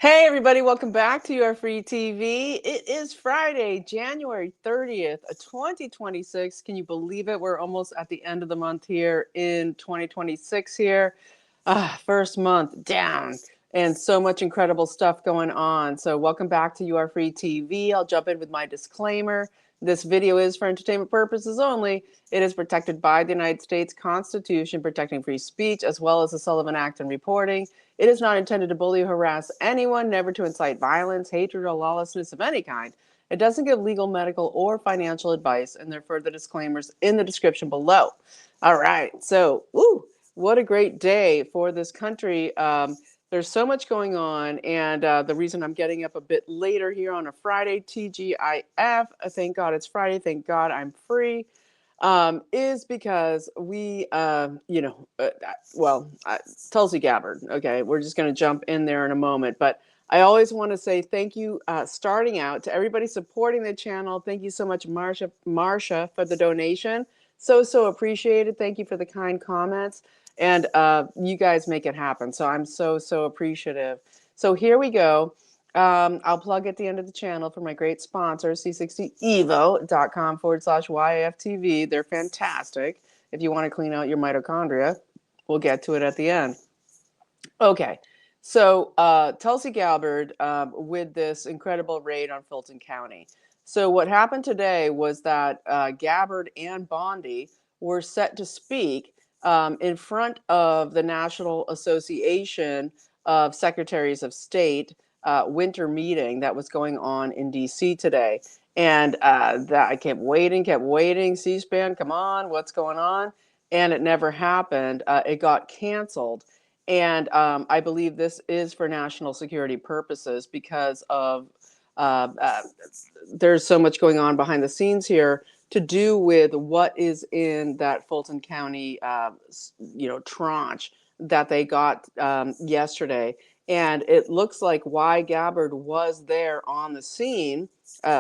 Hey everybody, welcome back to Your Free TV. It is Friday, January 30th, 2026. Can you believe it? We're almost at the end of the month here in 2026 here. First month down and so much incredible stuff going on. So welcome back to Your Free TV. I'll jump in with my disclaimer. This video is for entertainment purposes only. It is protected by the United States Constitution, protecting free speech, as well as the Sullivan Act and reporting. It is not intended to bully or harass anyone, never to incite violence, hatred, or lawlessness of any kind. It doesn't give legal, medical, or financial advice, and there are further disclaimers in the description below. All right, so, what a great day for this country. There's so much going on, and the reason I'm getting up a bit later here on a Friday, TGIF, thank God it's Friday, thank God I'm free, is because we, Tulsi Gabbard, okay, we're just going to jump in there in a moment, but I always want to say thank you, starting out, to everybody supporting the channel. Thank you so much, Marsha, for the donation. So appreciated. Thank you for the kind comments. And you guys make it happen. So I'm so appreciative. So here we go. I'll plug at the end of the channel for my great sponsor, c60evo.com/YAFTV. They're fantastic. If you want to clean out your mitochondria, we'll get to it at the end. Okay. So Tulsi Gabbard with this incredible raid on Fulton County. So what happened today was that Gabbard and Bondi were set to speak in front of the National Association of Secretaries of State winter meeting that was going on in DC today. And that I kept waiting, C-SPAN, come on, what's going on? And it never happened. It got canceled. And I believe this is for national security purposes because of there's so much going on behind the scenes here to do with what is in that Fulton County, Traunch that they got yesterday. And it looks like why Gabbard was there on the scene,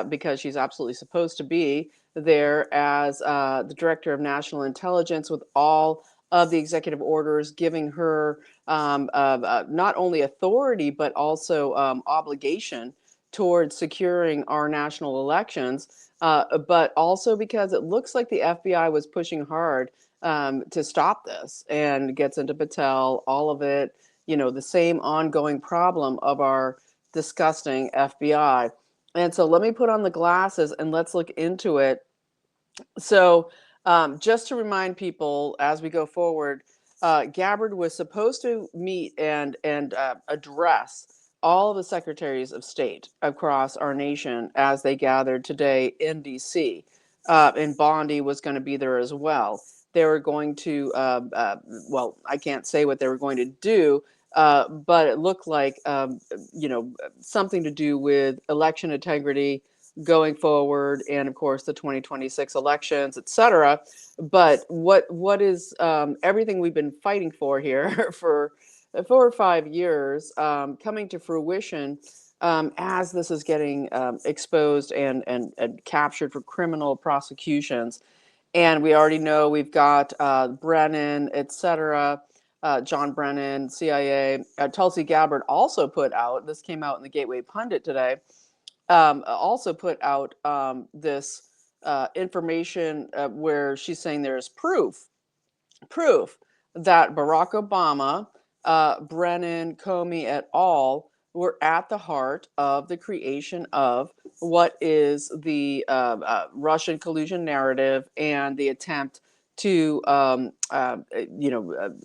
because she's absolutely supposed to be there as the director of national intelligence, with all of the executive orders giving her not only authority, but also obligation towards securing our national elections, but also because it looks like the FBI was pushing hard to stop this, and gets into Patel, all of it, the same ongoing problem of our disgusting FBI. And so let me put on the glasses and let's look into it. So just to remind people as we go forward, Gabbard was supposed to meet and address all of the secretaries of state across our nation as they gathered today in DC. And Bondi was going to be there as well. They were going to, I can't say what they were going to do, but it looked like, something to do with election integrity going forward, and of course the 2026 elections, etc. But what is everything we've been fighting for here for 4 or 5 years coming to fruition as this is getting exposed and captured for criminal prosecutions. And we already know we've got Brennan, etc. John Brennan, CIA. Tulsi Gabbard also put out, this came out in the Gateway Pundit today, also put out this information where she's saying there's proof that Barack Obama, Brennan, Comey et al. Were at the heart of the creation of what is the Russian collusion narrative and the attempt to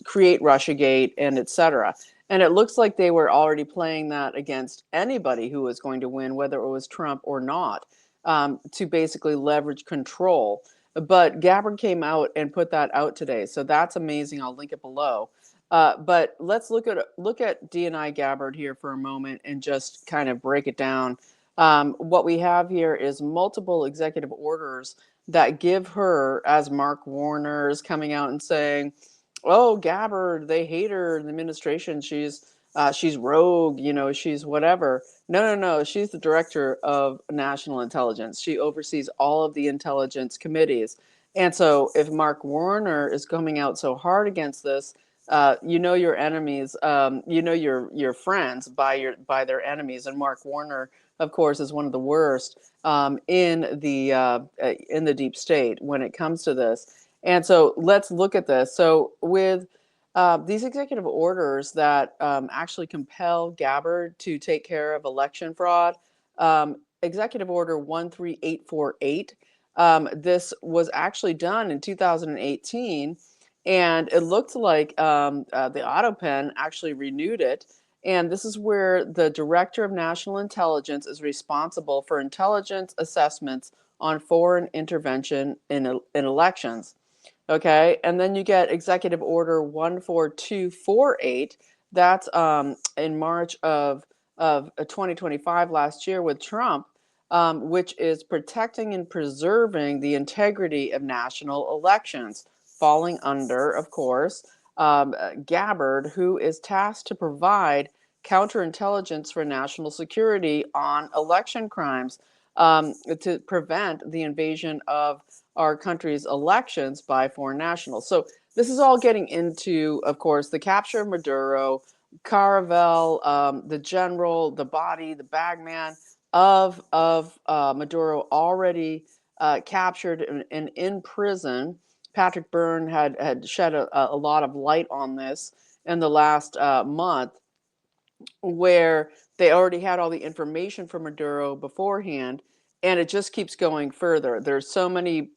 create Russiagate and etc. And it looks like they were already playing that against anybody who was going to win, whether it was Trump or not, to basically leverage control. But Gabbard came out and put that out today, so that's amazing. I'll link it below. But let's look at DNI Gabbard here for a moment and just kind of break it down. What we have here is multiple executive orders that give her, as Mark Warner is coming out and saying, "Oh, Gabbard, they hate her. The administration, she's rogue. She's whatever." No. She's the director of national intelligence. She oversees all of the intelligence committees. And so, if Mark Warner is coming out so hard against this, You know your enemies. You know your friends by their enemies. And Mark Warner, of course, is one of the worst in the deep state when it comes to this. And so let's look at this. So with these executive orders that actually compel Gabbard to take care of election fraud, Executive Order 13848. This was actually done in 2018, and it looked like the AutoPen actually renewed it. And this is where the Director of National Intelligence is responsible for intelligence assessments on foreign intervention in elections. Okay, and then you get Executive Order 14248. That's in March of 2025 last year with Trump, which is protecting and preserving the integrity of national elections, falling under, of course, Gabbard, who is tasked to provide counterintelligence for national security on election crimes, to prevent the invasion of our country's elections by foreign nationals. So this is all getting into, of course, the capture of Maduro, Caravel, the general, the body, the bagman of Maduro already captured and in prison. Patrick Byrne had shed a lot of light on this in the last month, where they already had all the information from Maduro beforehand, and it just keeps going further. There's so many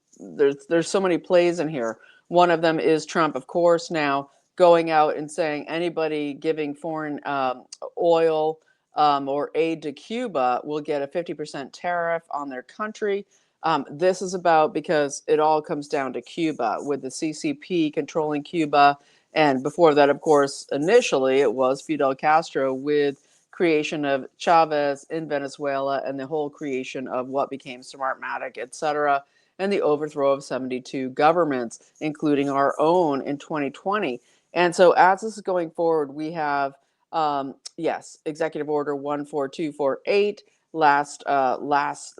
plays in here. One of them is Trump, of course, now going out and saying anybody giving foreign oil or aid to Cuba will get a 50% tariff on their country. This is about, because it all comes down to Cuba, with the CCP controlling Cuba. And before that, of course, initially it was Fidel Castro, with creation of Chavez in Venezuela and the whole creation of what became Smartmatic, etc., and the overthrow of 72 governments, including our own in 2020. And so as this is going forward, we have, yes, Executive Order 14248 last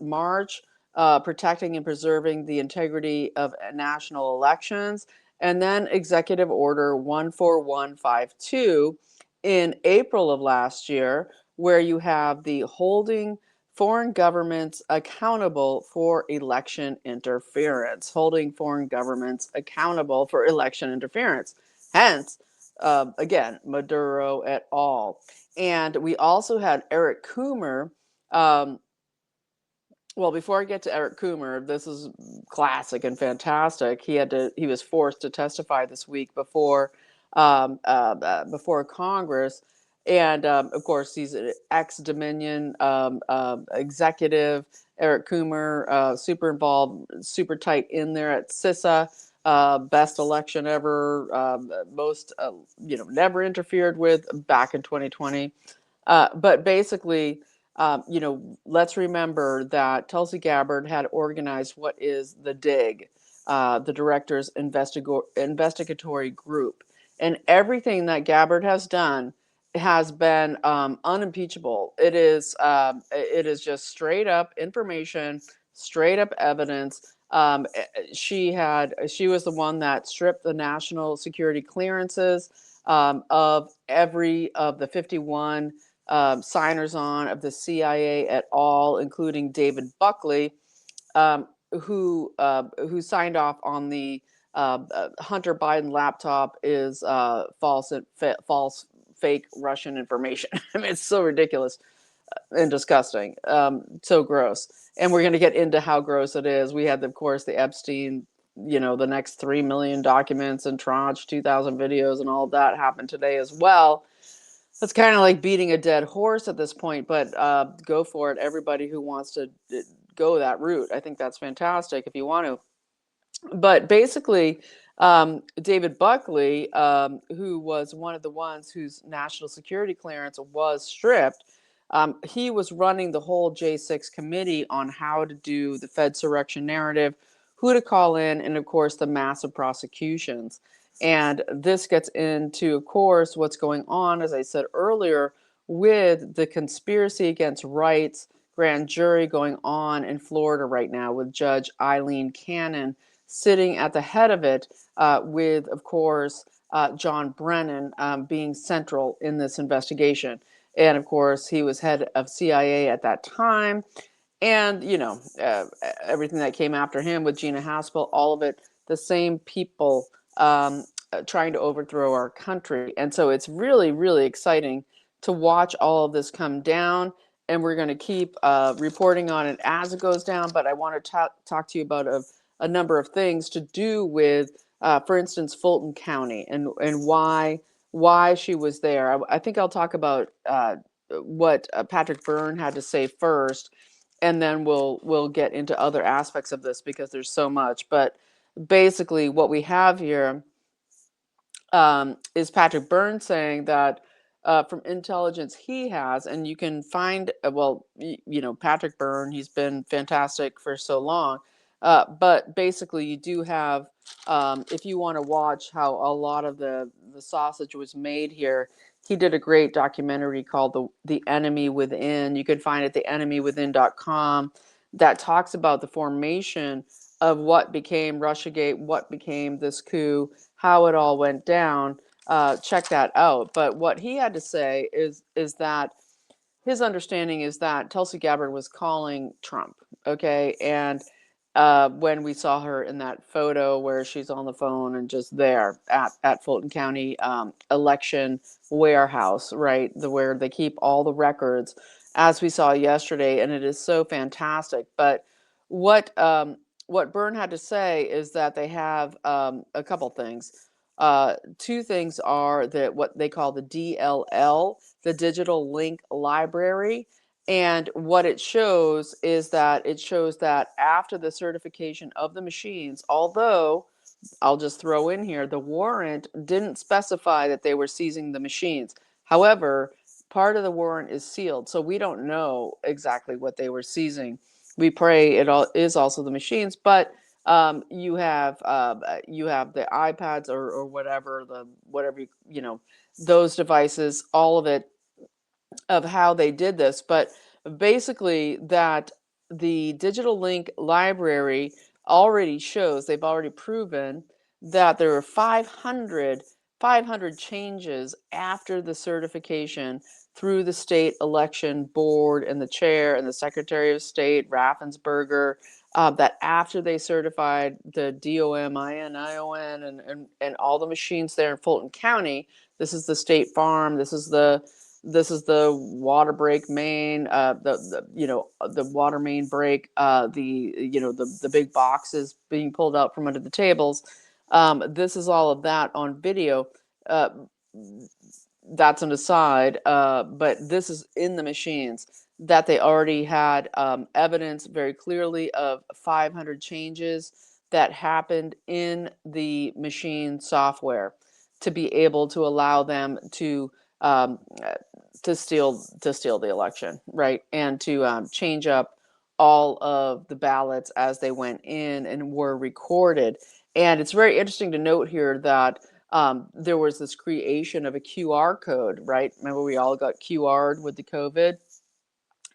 March, protecting and preserving the integrity of national elections. And then Executive Order 14152 in April of last year, where you have the holding foreign governments accountable for election interference, holding foreign governments accountable for election interference. Hence, again, Maduro et al. And we also had Eric Coomer. Well, before I get to Eric Coomer, this is classic and fantastic. He was forced to testify this week before Congress, and of course he's an ex-Dominion executive. Eric Coomer, super involved, super tight in there at CISA. Best election ever, most never interfered with, back in 2020. But basically, let's remember that Tulsi Gabbard had organized what is the DIG, the Director's Investigatory Group. And everything that Gabbard has done has been unimpeachable. It is just straight up information, straight up evidence. She was the one that stripped the national security clearances of every of the 51 signers on of the CIA at all, including David Buckley, who signed off on the Hunter Biden laptop is false, fake Russian information. I mean, it's so ridiculous and disgusting, so gross. And we're going to get into how gross it is. We had, of course, the Epstein, the next 3 million documents and Traunch 2,000 videos and all of that happened today as well. That's kind of like beating a dead horse at this point, but go for it. Everybody who wants to go that route, I think that's fantastic if you want to. But basically, David Buckley, who was one of the ones whose national security clearance was stripped, he was running the whole J6 committee on how to do the Fedsurrection narrative, who to call in, and of course the massive prosecutions. And this gets into, of course, what's going on, as I said earlier, with the conspiracy against rights grand jury going on in Florida right now, with Judge Eileen Cannon sitting at the head of it, with, of course, John Brennan being central in this investigation. And of course, he was head of CIA at that time. And, everything that came after him with Gina Haspel, all of it, the same people trying to overthrow our country. And so it's really, really exciting to watch all of this come down. And we're going to keep reporting on it as it goes down. But I want to talk to you about a number of things to do with, for instance, Fulton County and why she was there. I think I'll talk about what Patrick Byrne had to say first, and then we'll get into other aspects of this because there's so much. But basically, what we have here is Patrick Byrne saying that from intelligence he has, and you can find, Patrick Byrne, he's been fantastic for so long. But basically, you do have, if you want to watch how a lot of the sausage was made here, he did a great documentary called The Enemy Within. You can find it at theenemywithin.com, that talks about the formation of what became Russiagate, what became this coup, how it all went down. Check that out. But what he had to say is that his understanding is that Tulsi Gabbard was calling Trump, okay? And when we saw her in that photo where she's on the phone and just there at Fulton County election warehouse, right? Where they keep all the records, as we saw yesterday, and it is so fantastic. But what Byrne had to say is that they have a couple things. Two things are that what they call the DLL, the Digital Link Library. And what it shows is that after the certification of the machines, although I'll just throw in here, the warrant didn't specify that they were seizing the machines. However, part of the warrant is sealed, so we don't know exactly what they were seizing. We pray it all is also the machines, but you have the iPads or whatever those devices, all of it, of how they did this. But basically, that the digital link library already shows, they've already proven that there are 500 changes after the certification through the state election board and the chair and the secretary of state, Raffensperger, that after they certified the DOMINION and all the machines there in Fulton County, this is the State Farm, this is the water break main, the water main break, the big boxes being pulled out from under the tables. This is all of that on video. Uh, that's an aside, but this is in the machines that they already had evidence very clearly of 500 changes that happened in the machine software to be able to allow them to um, steal the election, right, and to change up all of the ballots as they went in and were recorded. And it's very interesting to note here that there was this creation of a QR code, right? Remember, we all got QR'd with the COVID.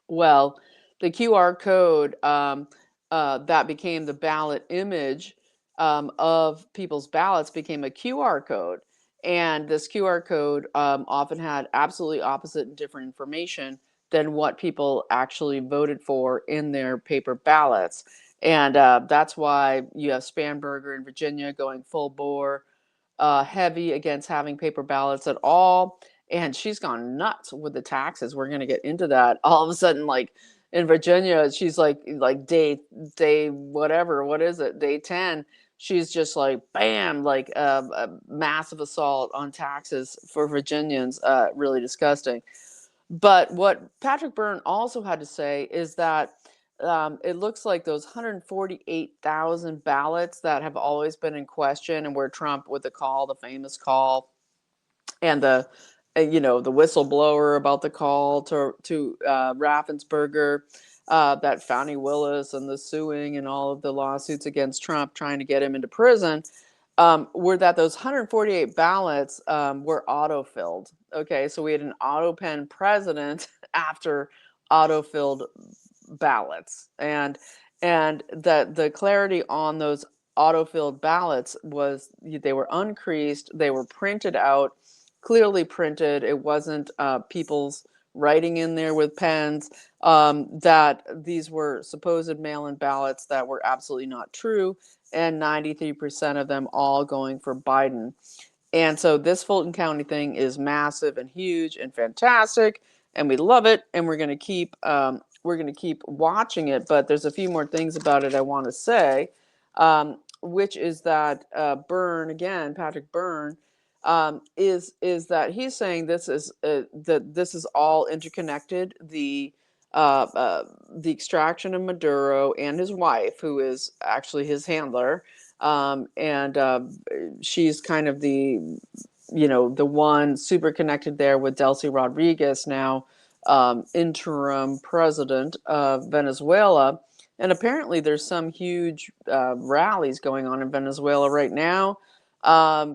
Well, the QR code that became the ballot image of people's ballots became a QR code. And this QR code often had absolutely opposite and different information than what people actually voted for in their paper ballots. And that's why you have Spanberger in Virginia going full bore, heavy against having paper ballots at all. And she's gone nuts with the taxes. We're going to get into that. All of a sudden, like in Virginia, she's like day whatever, what is it, day 10. She's just like bam, like a massive assault on taxes for Virginians. Really disgusting. But what Patrick Byrne also had to say is that it looks like those 148,000 ballots that have always been in question, and where Trump, with the famous call, and the whistleblower about the call to Raffensperger, that Fani Willis, and the suing and all of the lawsuits against Trump trying to get him into prison, were that those 148 ballots were auto-filled. Okay, so we had an auto-pen president after auto-filled ballots, and the clarity on those auto-filled ballots was they were uncreased, they were printed out, clearly printed. It wasn't people's writing in there with pens, that these were supposed mail-in ballots that were absolutely not true, and 93% of them all going for Biden. And so this Fulton County thing is massive and huge and fantastic, and we love it, and we're gonna keep watching it. But there's a few more things about it I want to say, which is that Byrne again, Patrick Byrne, is that he's saying this is that this is all interconnected. The extraction of Maduro and his wife, who is actually his handler, and she's kind of the one super connected there with Delcy Rodriguez, now interim president of Venezuela. And apparently there's some huge rallies going on in Venezuela right now,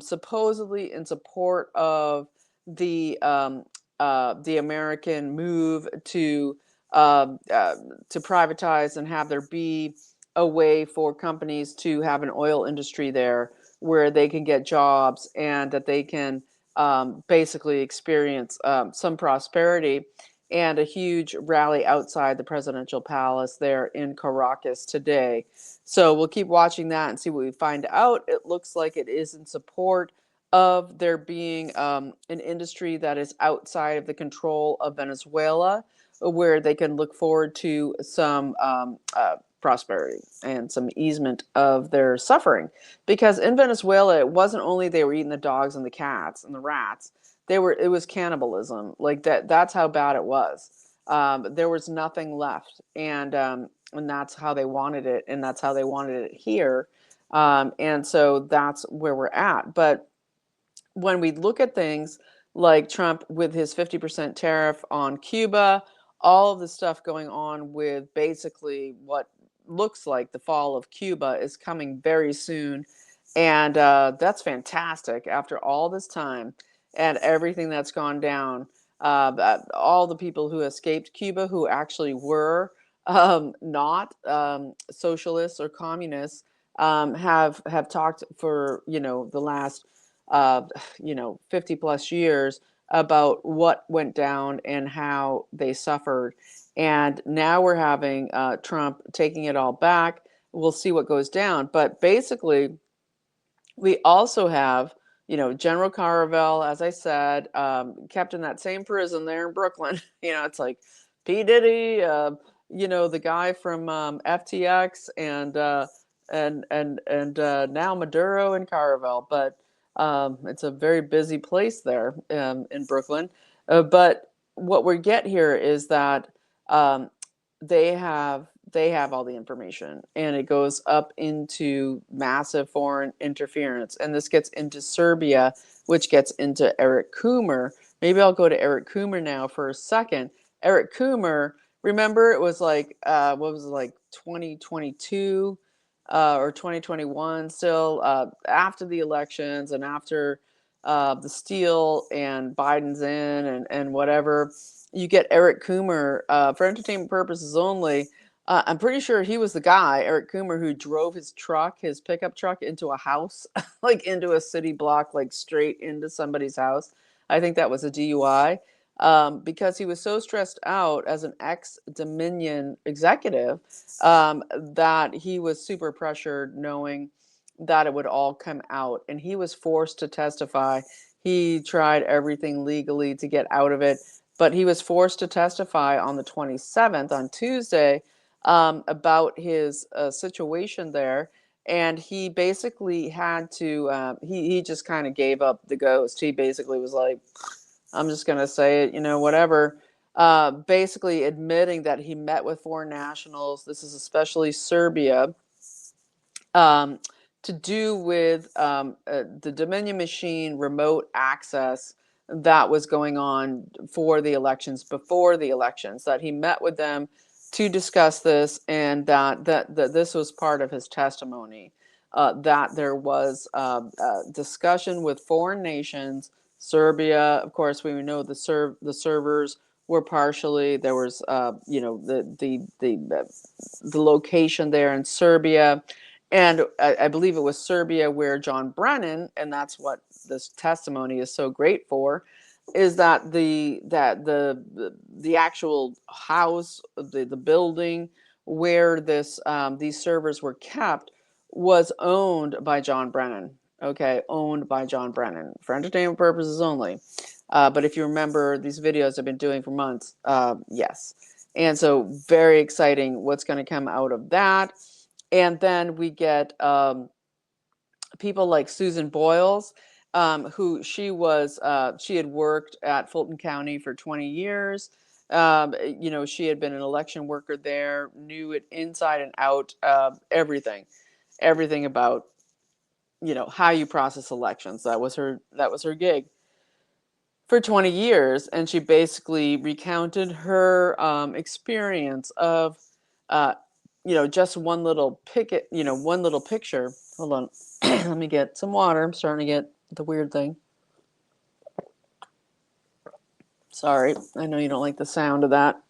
supposedly in support of the American move to privatize and have there be a way for companies to have an oil industry there where they can get jobs and that they can basically experience some prosperity, and a huge rally outside the presidential palace there in Caracas today. So we'll keep watching that and see what we find out. It looks like it is in support of there being an industry that is outside of the control of Venezuela, where they can look forward to some prosperity and some easement of their suffering. Because in Venezuela, it wasn't only they were eating the dogs and the cats and the rats, it was cannibalism. Like that's how bad it was. There was nothing left, and that's how they wanted it, and that's how they wanted it here. And so that's where we're at. But when we look at things like Trump with his 50% tariff on Cuba, all of the stuff going on with basically what looks like the fall of Cuba is coming very soon. And that's fantastic after all this time and everything that's gone down. All the people who escaped Cuba, who actually were not socialists or communists, have talked for the last 50 plus years about what went down and how they suffered. And now we're having Trump taking it all back. We'll see what goes down. But basically, we also have, General Caravel, as I said, kept in that same prison there in Brooklyn. It's like P. Diddy, the guy from FTX, and now Maduro and Caravel. But it's a very busy place there in Brooklyn. But what we get here is that um, they have all the information, and it goes up into massive foreign interference. And this gets into Serbia, which gets into Eric Coomer. Maybe I'll go to Eric Coomer now for a second. Eric Coomer, remember it was like, what was it, like 2022 or 2021 still, after the elections and after the Steele and Biden's in and whatever, you get Eric Coomer for entertainment purposes only. I'm pretty sure he was the guy, Eric Coomer, who drove his pickup truck into a house, like into a city block, like straight into somebody's house. I think that was a DUI, because he was so stressed out as an ex-Dominion executive, that he was super pressured, knowing that it would all come out, and he was forced to testify. He tried everything legally to get out of it, but he was forced to testify on the 27th, on Tuesday, about his situation there. And he basically had to, he just kind of gave up the ghost. He basically was like, I'm just going to say it, whatever. Basically admitting that he met with foreign nationals. This is especially Serbia, to do with the Dominion machine remote access that was going on for the elections, before the elections, that he met with them to discuss this, and that this was part of his testimony, that there was discussion with foreign nations. Serbia, of course, we know the servers were partially, there was the location there in Serbia, And I believe it was Serbia where John Brennan, and that's what this testimony is so great for, is that the actual house, the building where these servers were kept was owned by John Brennan. Okay, owned by John Brennan for entertainment purposes only. But if you remember, these videos I've been doing for months, yes. And so very exciting what's going to come out of that. And then we get people like Susan Boyles, who she had worked at Fulton County for 20 years. She had been an election worker there, knew it inside and out, everything about, how you process elections. That was her gig for 20 years. And she basically recounted her experience of, just one little picture. Hold on. Let me get some water. I'm starting to get the weird thing. Sorry. I know you don't like the sound of that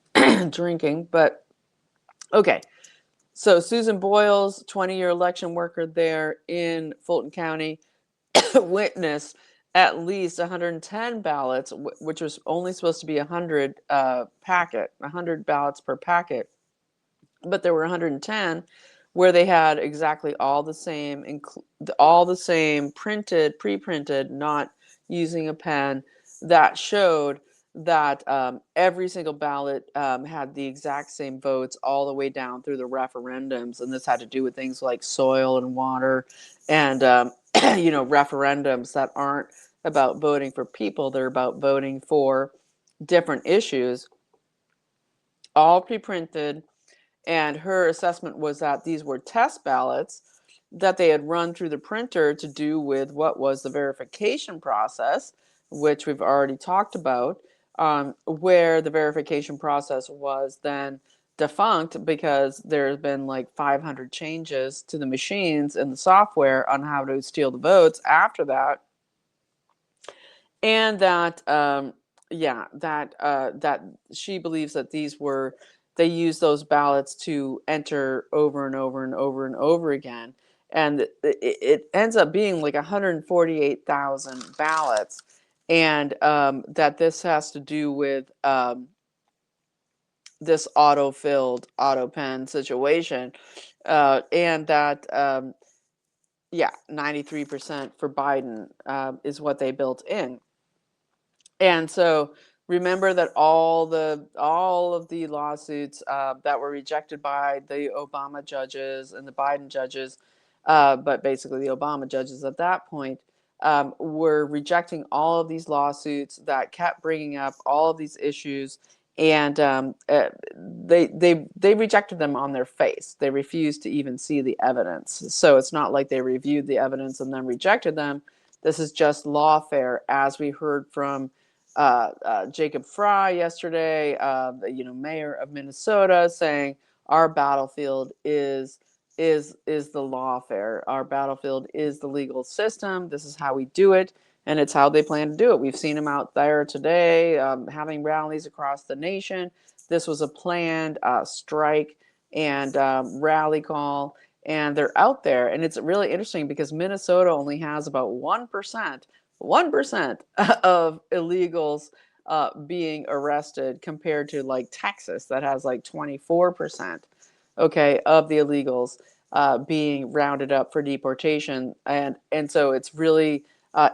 drinking, but okay. So Susan Boyles, 20-year election worker there in Fulton County, witnessed at least 110 ballots, which was only supposed to be 100 100 ballots per packet. But there were 110 where they had exactly all the same printed, pre-printed, not using a pen, that showed that every single ballot had the exact same votes all the way down through the referendums. And this had to do with things like soil and water and, referendums that aren't about voting for people. They're about voting for different issues, all pre-printed. And her assessment was that these were test ballots that they had run through the printer to do with what was the verification process, which we've already talked about, where the verification process was then defunct because there's been like 500 changes to the machines and the software on how to steal the votes after that. And that that she believes that they use those ballots to enter over and over and over and over again, and it ends up being like 148,000 ballots, and that this has to do with this auto pen situation, and that 93% for Biden is what they built in. And so remember that all of the lawsuits that were rejected by the Obama judges and the Biden judges, but basically the Obama judges at that point, were rejecting all of these lawsuits that kept bringing up all of these issues, and they rejected them on their face. They refused to even see the evidence. So it's not like they reviewed the evidence and then rejected them. This is just lawfare, as we heard from Jacob Fry yesterday, mayor of Minnesota, saying our battlefield is the lawfare. Our battlefield is the legal system. This is how we do it, and it's how they plan to do it. We've seen them out there today, having rallies across the nation. This was a planned strike and rally call, and they're out there. And it's really interesting because Minnesota only has about 1% of illegals being arrested, compared to like Texas that has like 24%, okay, of the illegals being rounded up for deportation. And so it's really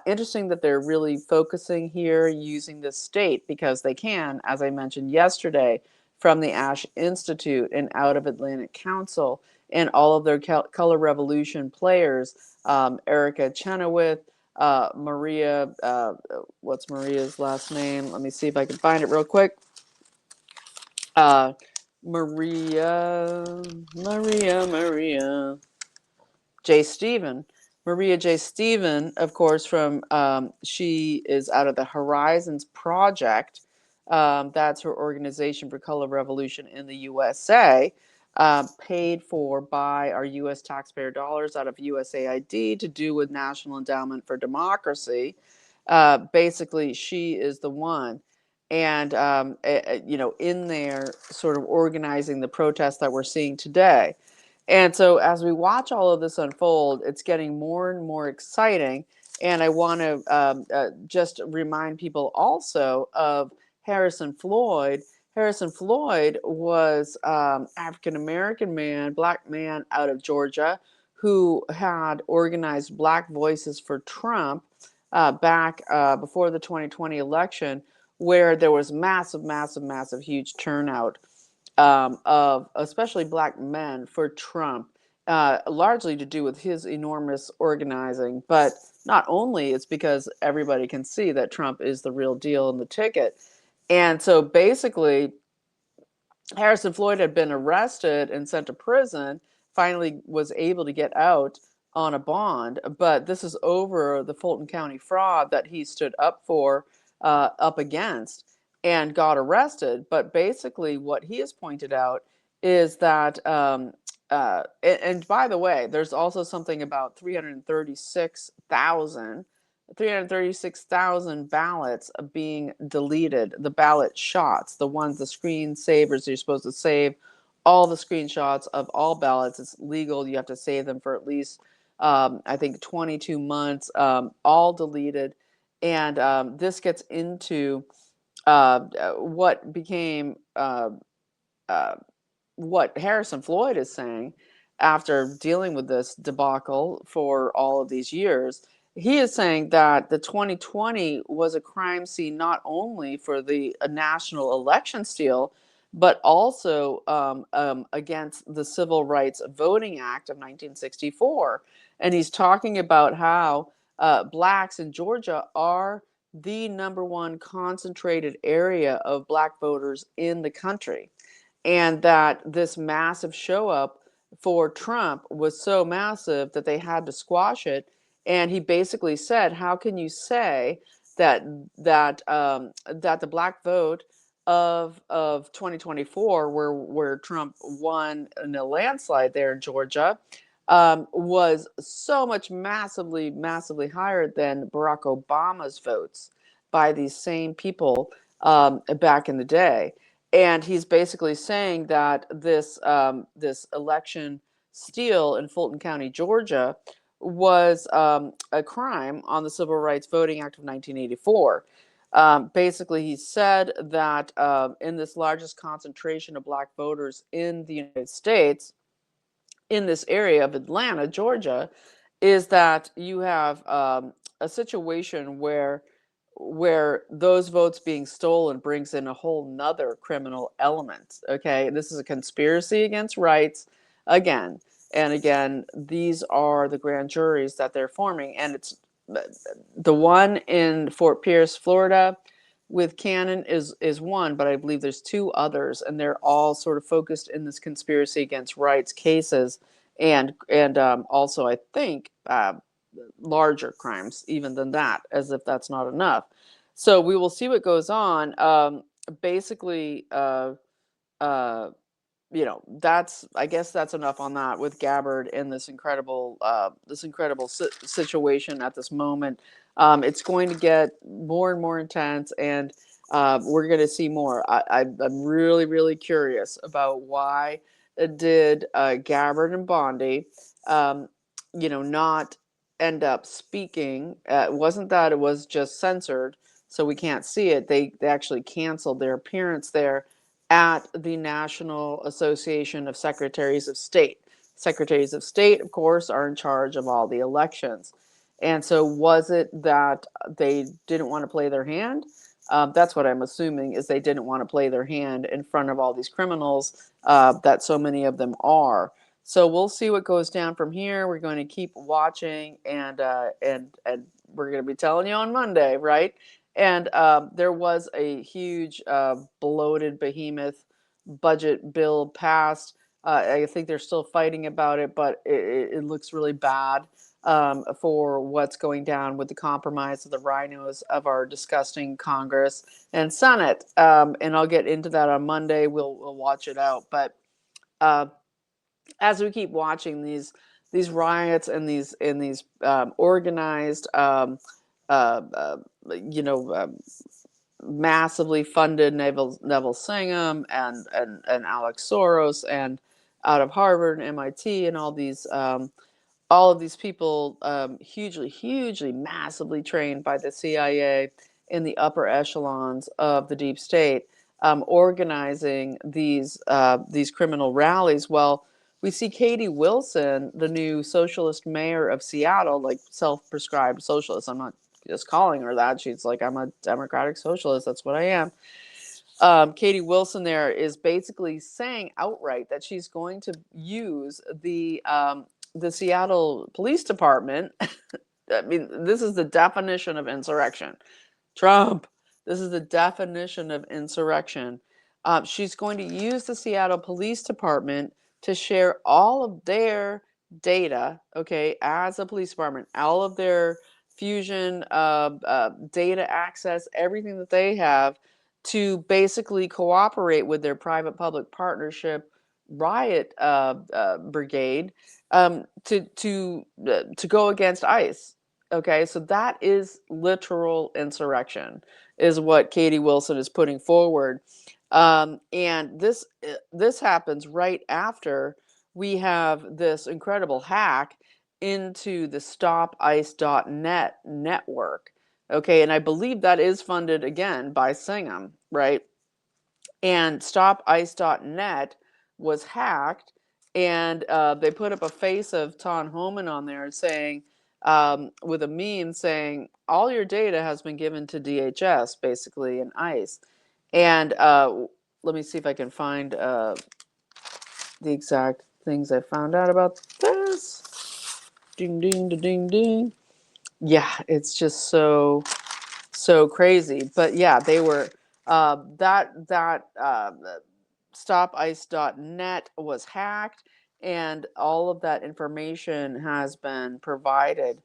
interesting that they're really focusing here using this state because they can, as I mentioned yesterday, from the Ash Institute and out of Atlantic Council and all of their Color Revolution players, Erica Chenoweth, Maria, what's Maria's last name? Let me see if I can find it real quick. Maria J. Stephen. Maria J. Stephen, of course, from she is out of the Horizons Project. That's her organization for Color Revolution in the USA, paid for by our U.S. taxpayer dollars out of USAID to do with National Endowment for Democracy. Basically, she is the one. And, in there, sort of organizing the protests that we're seeing today. And so as we watch all of this unfold, it's getting more and more exciting. And I want to just remind people also of Harrison Floyd. Harrison Floyd was African American man, black man out of Georgia, who had organized Black Voices for Trump back before the 2020 election, where there was massive, massive, massive, huge turnout of especially black men for Trump, largely to do with his enormous organizing. But not only, it's because everybody can see that Trump is the real deal in the ticket. And so basically, Harrison Floyd had been arrested and sent to prison, finally was able to get out on a bond. But this is over the Fulton County fraud that he stood up for, up against, and got arrested. But basically, what he has pointed out is that, and by the way, there's also something about 336,000 ballots being deleted, the ballot shots, the ones, the screensavers, you're supposed to save all the screenshots of all ballots. It's legal. You have to save them for at least, I think, 22 months, all deleted. And this gets into what became what Harrison Floyd is saying after dealing with this debacle for all of these years. He is saying that the 2020 was a crime scene not only for the national election steal, but also against the Civil Rights Voting Act of 1964. And he's talking about how blacks in Georgia are the number one concentrated area of black voters in the country, and that this massive show up for Trump was so massive that they had to squash it. And he basically said, "How can you say that that the black vote of 2024, where Trump won in a landslide there in Georgia, was so much massively higher than Barack Obama's votes by these same people back in the day?" And he's basically saying that this election steal in Fulton County, Georgia, was a crime on the Civil Rights Voting Act of 1984. Basically, he said that in this largest concentration of black voters in the United States, in this area of Atlanta, Georgia, is that you have a situation where those votes being stolen brings in a whole nother criminal element. Okay, this is a conspiracy against rights again and again. These are the grand juries that they're forming, and it's the one in Fort Pierce, Florida, with Cannon is one, but I believe there's two others, and they're all sort of focused in this conspiracy against rights cases, and also I think larger crimes even than that, as if that's not enough. So we will see what goes on. Basically, uh, that's, I guess that's enough on that with Gabbard and this incredible situation at this moment. It's going to get more and more intense, and we're going to see more. I'm really, really curious about why did Gabbard and Bondi, not end up speaking. It wasn't that it was just censored, so we can't see it. They actually canceled their appearance there at the National Association of Secretaries of State. Secretaries of State, of course, are in charge of all the elections. And so was it that they didn't want to play their hand? That's what I'm assuming, is they didn't want to play their hand in front of all these criminals that so many of them are. So we'll see what goes down from here. We're going to keep watching, and we're going to be telling you on Monday, right? And there was a huge bloated behemoth budget bill passed. I think they're still fighting about it, but it looks really bad for what's going down with the compromise of the rhinos of our disgusting Congress and Senate. And I'll get into that on Monday. We'll watch it out. But as we keep watching these riots and these organized, uh, uh, you know, massively funded Neville Singham and Alex Soros and out of Harvard and MIT and all of these people, hugely, massively trained by the CIA in the upper echelons of the deep state, organizing these criminal rallies. Well, we see Katie Wilson, the new socialist mayor of Seattle, like self-prescribed socialist. I'm not just calling her that. She's like, I'm a democratic socialist. That's what I am. Katie Wilson there is basically saying outright that she's going to use the Seattle Police Department. I mean, this is the definition of insurrection. Trump, this is the definition of insurrection. She's going to use the Seattle Police Department to share all of their data, okay, as a police department, all of their fusion data access, everything that they have to basically cooperate with their private-public partnership riot brigade to go against ICE. Okay, so that is literal insurrection, is what Katie Wilson is putting forward, and this happens right after we have this incredible hack into the StopIce.net network. Okay, and I believe that is funded again by Singham, right? And StopIce.net was hacked, and they put up a face of Ton Homan on there saying, with a meme saying, all your data has been given to DHS, basically, and ICE. And let me see if I can find the exact things I found out about this. Ding, ding, ding, ding. Yeah, it's just so crazy. But yeah, they were that stopice.net was hacked, and all of that information has been provided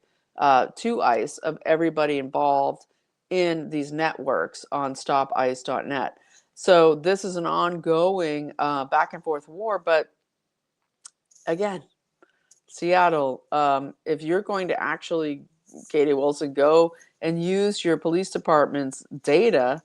to ICE of everybody involved in these networks on stopice.net. So this is an ongoing back and forth war. But again, Seattle, if you're going to actually, Katie Wilson, go and use your police department's data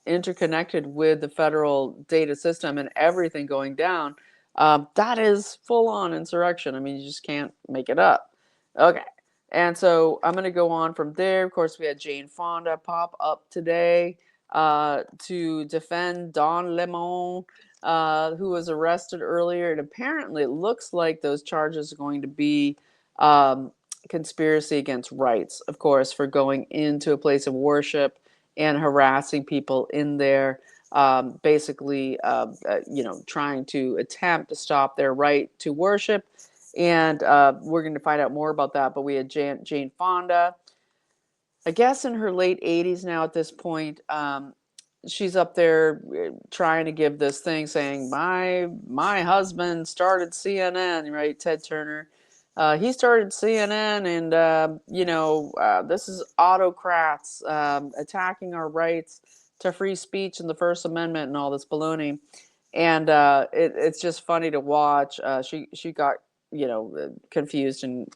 interconnected with the federal data system and everything going down, that is full-on insurrection. I mean, you just can't make it up. Okay, and so I'm going to go on from there. Of course, we had Jane Fonda pop up today to defend Don Lemon, who was arrested earlier. And apparently it looks like those charges are going to be conspiracy against rights, of course, for going into a place of worship and harassing people in there, basically, trying to attempt to stop their right to worship. And we're going to find out more about that. But we had Jane Fonda, I guess in her late 80s now at this point. She's up there trying to give this thing saying, my husband started CNN, right? Ted Turner. He started CNN, and this is autocrats attacking our rights to free speech and the First Amendment and all this baloney. And it's just funny to watch. She got confused and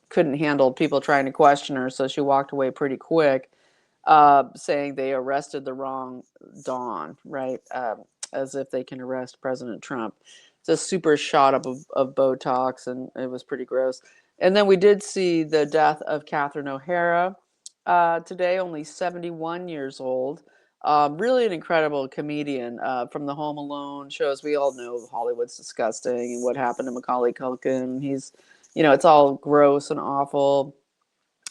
couldn't handle people trying to question her, so she walked away pretty quick, saying they arrested the wrong Don, right? As if they can arrest President Trump. It's a super shot up of Botox, and it was pretty gross. And then we did see the death of Catherine O'Hara today, only 71 years old. Really an incredible comedian from the Home Alone shows. We all know Hollywood's disgusting and what happened to Macaulay Culkin. He's, it's all gross and awful.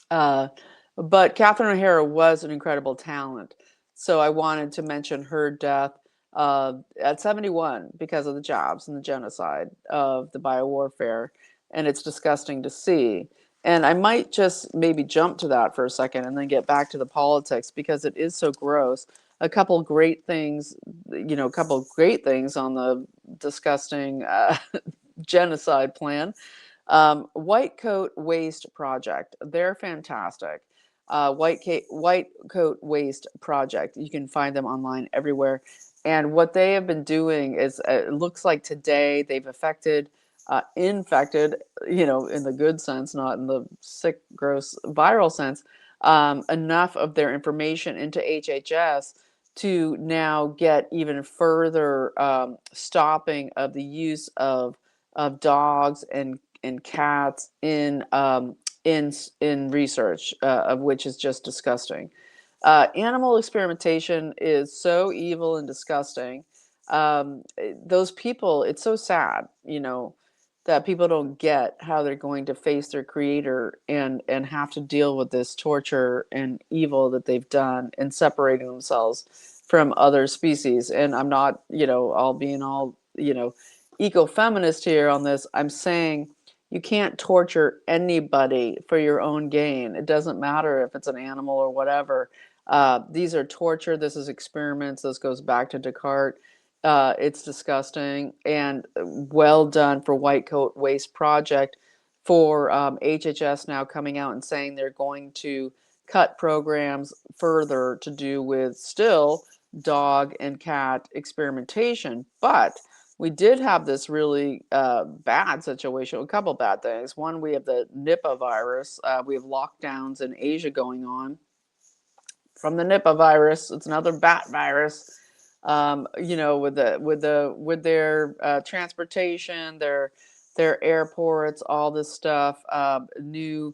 But Catherine O'Hara was an incredible talent. So I wanted to mention her death at 71 because of the jobs and the genocide of the biowarfare. And it's disgusting to see. And I might just maybe jump to that for a second and then get back to the politics because it is so gross. A couple great things on the disgusting genocide plan. White Coat Waste Project. They're fantastic. White Coat Waste Project. You can find them online everywhere. And what they have been doing is, it looks like today they've infected, in the good sense, not in the sick, gross, viral sense, enough of their information into HHS to now get even further stopping of the use of dogs and cats in research, of which is just disgusting. Animal experimentation is so evil and disgusting. Those people, it's so sad, that people don't get how they're going to face their creator and have to deal with this torture and evil that they've done and separating themselves from other species. And I'm not, all being all, eco-feminist here on this. I'm saying you can't torture anybody for your own gain. It doesn't matter if it's an animal or whatever. These are torture. This is experiments. This goes back to Descartes. It's disgusting, and well done for White Coat Waste Project, for HHS now coming out and saying they're going to cut programs further to do with still dog and cat experimentation. But we did have this really bad situation, a couple bad things. One, we have the Nipah virus. We have lockdowns in Asia going on from the Nipah virus. It's another bat virus. With their transportation, their airports, all this stuff. New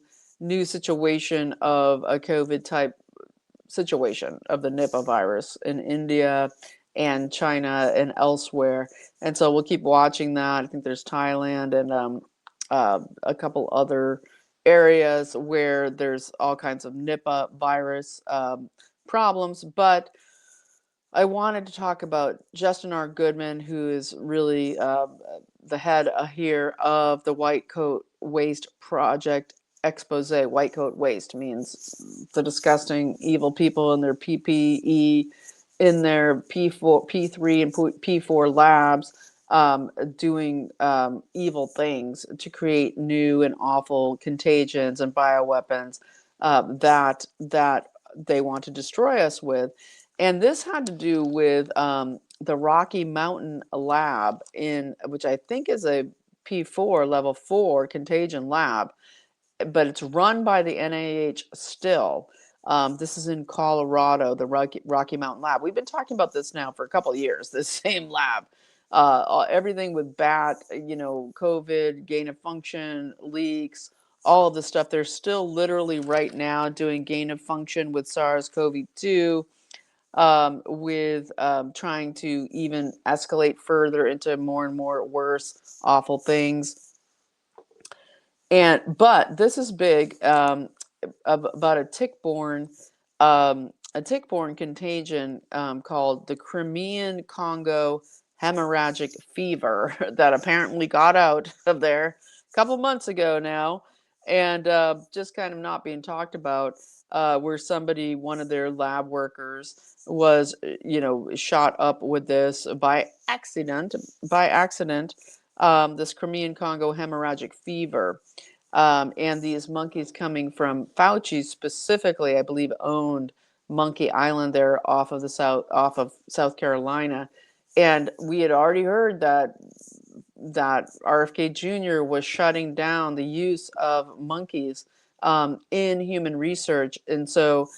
situation of a COVID type situation of the Nipah virus in India and China and elsewhere. And so we'll keep watching that. I think there's Thailand and a couple other areas where there's all kinds of Nipah virus problems. But I wanted to talk about Justin R. Goodman, who is really the head here of the White Coat Waste Project expose. White Coat Waste means the disgusting, evil people in their PPE, in their P4, P3, and P4 labs, doing evil things to create new and awful contagions and bioweapons that they want to destroy us with. And this had to do with the Rocky Mountain lab, which I think is a P4, level 4 contagion lab, but it's run by the NIH still. This is in Colorado, the Rocky Mountain lab. We've been talking about this now for a couple of years, this same lab. Everything with bat, COVID, gain of function, leaks, all of this stuff. They're still literally right now doing gain of function with SARS-CoV-2. With trying to even escalate further into more and more worse, awful things. But this is big, about a tick-borne contagion called the Crimean Congo hemorrhagic fever that apparently got out of there a couple months ago now, and just kind of not being talked about. Where one of their lab workers was, shot up with this by accident. This Crimean Congo hemorrhagic fever, and these monkeys coming from Fauci specifically, I believe, owned Monkey Island there off of South Carolina, and we had already heard that RFK Jr. was shutting down the use of monkeys in human research. And so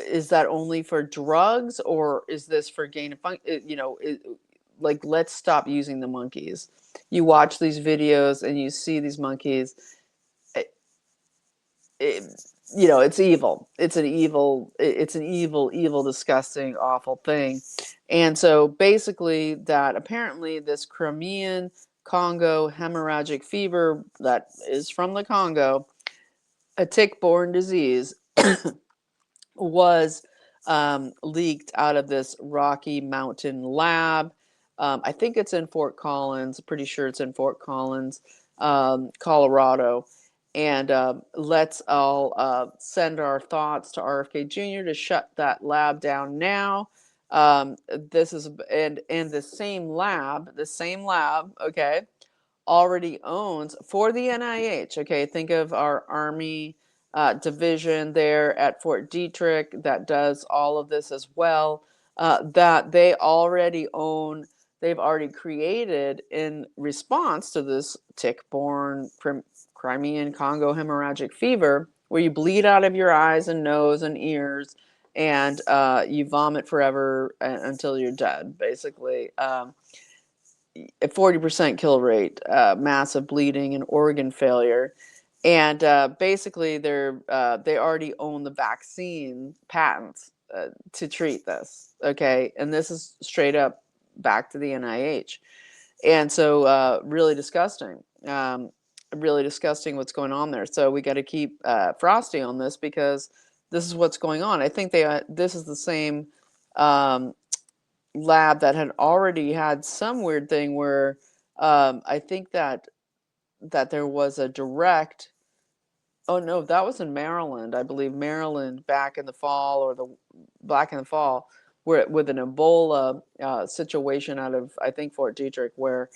is that only for drugs, or is this for gain of function? Let's stop using the monkeys. You watch these videos and you see these monkeys. It's evil. It's an evil, disgusting, awful thing. And so basically that apparently this Crimean Congo hemorrhagic fever that is from the Congo, a tick-borne disease, was leaked out of this Rocky Mountain lab. I think it's in Fort Collins. Pretty sure it's in Fort Collins, Colorado. And let's all send our thoughts to RFK Jr. to shut that lab down now. This is and the same lab, okay, already owns for the NIH. Okay, think of our Army division there at Fort Detrick that does all of this as well. That they already own. They've already created in response to this tick-borne Crimean Congo hemorrhagic fever, where you bleed out of your eyes and nose and ears, and you vomit forever until you're dead, basically. A 40% kill rate, massive bleeding and organ failure. And basically, they already own the vaccine patents to treat this. Okay, and this is straight up back to the NIH, and so really disgusting. Really disgusting what's going on there. So we got to keep frosty on this because this is what's going on. I think this is the same lab that had already had some weird thing where I think that there was a direct. Oh no, that was in Maryland. I believe Maryland back in the fall, or the back in the fall, where with an Ebola situation out of, I think, Fort Detrick, where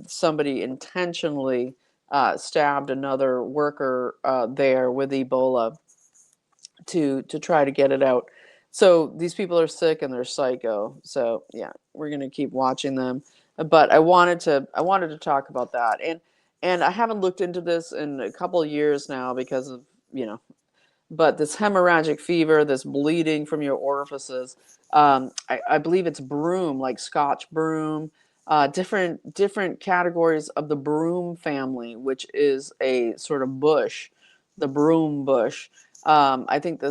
somebody intentionally stabbed another worker there with Ebola to try to get it out. So these people are sick and they're psycho. So yeah, we're gonna keep watching them. But I wanted to talk about that, and I haven't looked into this in a couple of years now because of, but this hemorrhagic fever, this bleeding from your orifices, I believe it's broom, like Scotch broom, different categories of the broom family, which is a sort of bush, the broom bush. I think the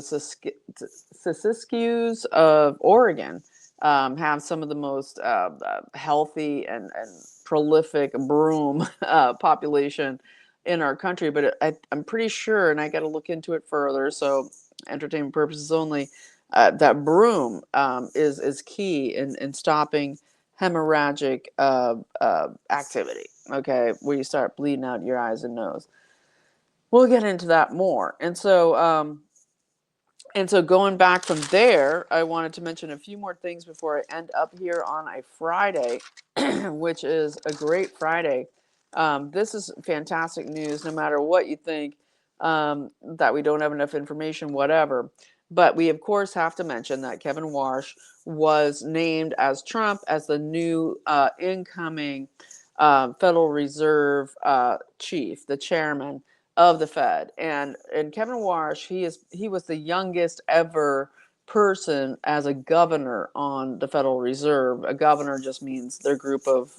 Siskiyous of Oregon have some of the most healthy and prolific broom population in our country, but I'm pretty sure, and I got to look into it further, so entertainment purposes only, that broom is key in stopping hemorrhagic activity. Okay, where you start bleeding out your eyes and nose. We'll get into that more, and so going back from there, I wanted to mention a few more things before I end up here on a Friday, which is a great Friday. This is fantastic news, no matter what you think, that we don't have enough information, whatever. But we, of course, have to mention that Kevin Warsh was named as Trump as the new incoming Federal Reserve chief, the chairman of the Fed. And Kevin Warsh, he was the youngest ever person as a governor on the Federal Reserve. A governor just means their group of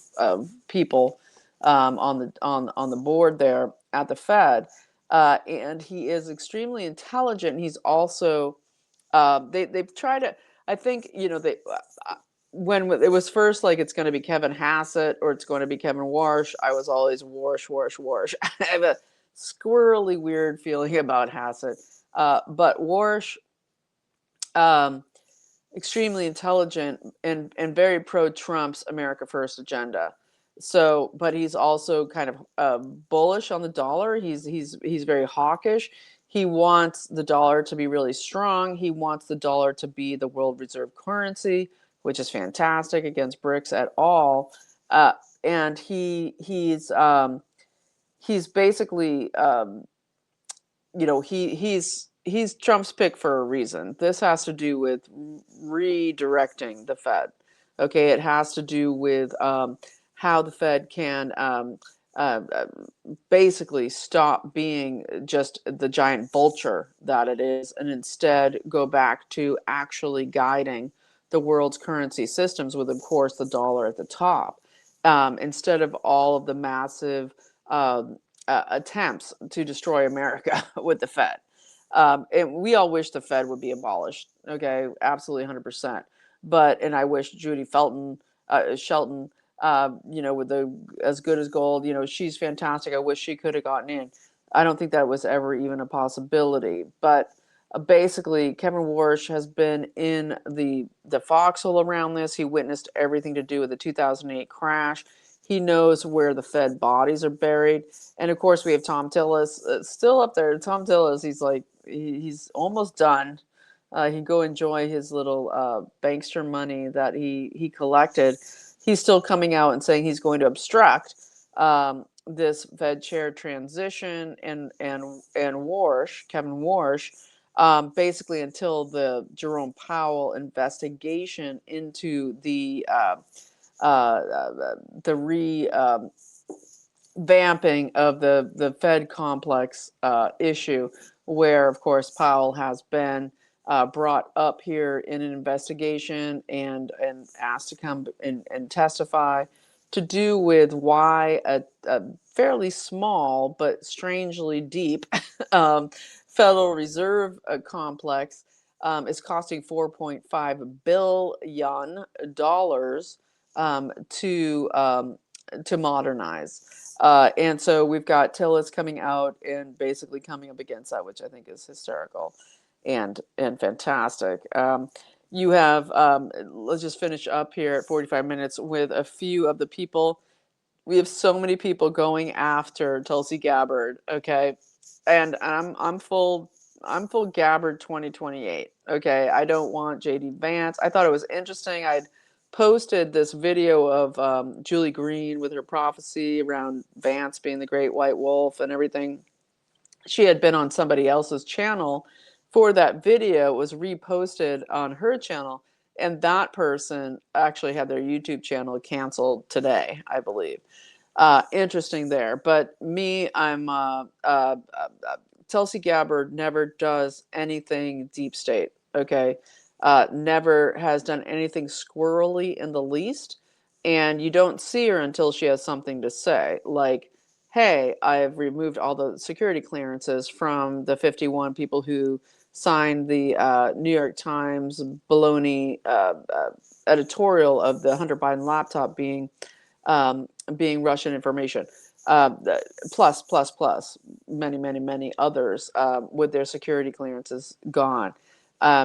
people on the board there at the Fed. And he is extremely intelligent. He's also they've tried to. I think they when it was first like it's going to be Kevin Hassett or it's going to be Kevin Warsh. I was always Warsh, Warsh, Warsh. I have a squirrely weird feeling about Hassett, but Warsh, um, extremely intelligent and very pro Trump's America First agenda. So, but he's also kind of bullish on the dollar. He's very hawkish. He wants the dollar to be really strong. He wants the dollar to be the world reserve currency, which is fantastic against BRICS at all. And he's basically he's Trump's pick for a reason. This has to do with redirecting the Fed. Okay, it has to do with how the Fed can uh, uh, basically stop being just the giant vulture that it is, and instead go back to actually guiding the world's currency systems, with, of course, the dollar at the top, instead of all of the massive attempts to destroy America with the Fed. And we all wish the Fed would be abolished. Okay, absolutely, 100%. And I wish Judy Shelton, with the as good as gold, she's fantastic. I wish she could have gotten in. I don't think that was ever even a possibility. But basically, Kevin Warsh has been in the foxhole around this. He witnessed everything to do with the 2008 crash. He knows where the Fed bodies are buried. And of course, we have Tom Tillis still up there. Tom Tillis, he's almost done. He can go enjoy his little bankster money that he collected. He's still coming out and saying he's going to obstruct this Fed chair transition and Warsh, Kevin Warsh, basically until the Jerome Powell investigation into the revamping of the Fed complex issue, where, of course, Powell has been brought up here in an investigation and asked to come and testify to do with why a fairly small but strangely deep Federal Reserve complex is costing $4.5 billion to modernize. And so we've got Tillis coming out and basically coming up against that, which I think is hysterical and fantastic. You have let's just finish up here at 45 minutes with a few of the people. We have so many people going after Tulsi Gabbard, okay? And I'm full Gabbard 2028. Okay, I don't want JD Vance. I thought it was interesting. I'd posted this video of Julie Green with her prophecy around Vance being the great white wolf and everything. She had been on somebody else's channel for that video. It was reposted on her channel, and that person actually had their YouTube channel canceled today, I believe. Interesting there. But me, I'm Tulsi Gabbard never does anything deep state. Okay, never has done anything squirrely in the least, and you don't see her until she has something to say, like, hey, I've removed all the security clearances from the 51 people who signed the New York Times baloney editorial of the Hunter Biden laptop being Russian information. Plus, many others with their security clearances gone.